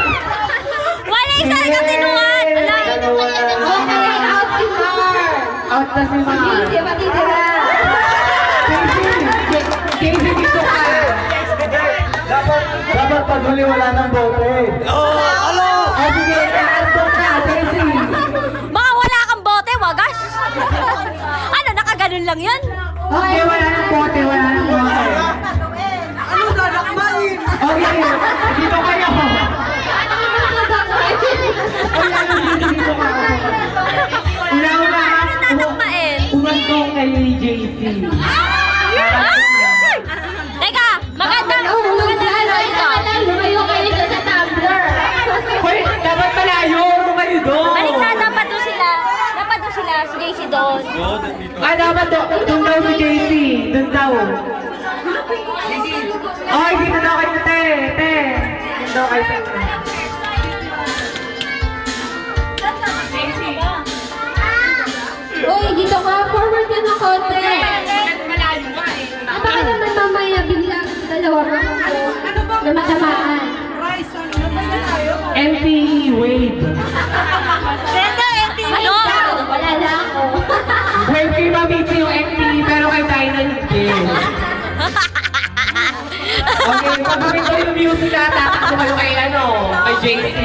Wala isa rin ka tinuan! Out na si Mar. Casey, dito ka. Dapat pag huli wala ng bote. Sige, andun ka, Casey. Baka wala kang bote, wagas! Ano, nakaganon lang yun? Okay, wala ng bote, wala ng bote. Ano dadakmain? Okay, dito kayo. Dito ka. Una-una, Tatakmain. umandong kay JC. Teka, magandang Lumayo kayo dyan sa tumbler. Hoy, dapat malayo. Ano kayo doon? balik na, dapat doon sila. Dapat doon sila, si JC doon. Ah, dapat doon daw si JC. Doon daw. Ay, dito daw kayo, te. Dito daw kayo. Uy, dito ka. Forward ka ng konti. Baka naman mamaya biglang dalawa ka na matamaan. MTE Wave. Ano? Wala na ako. Wave kayo mamiti yung MTE, pero kay Dyna hindi. Okay, pag-gawin ko yung music na tatakbo kayo kay JC.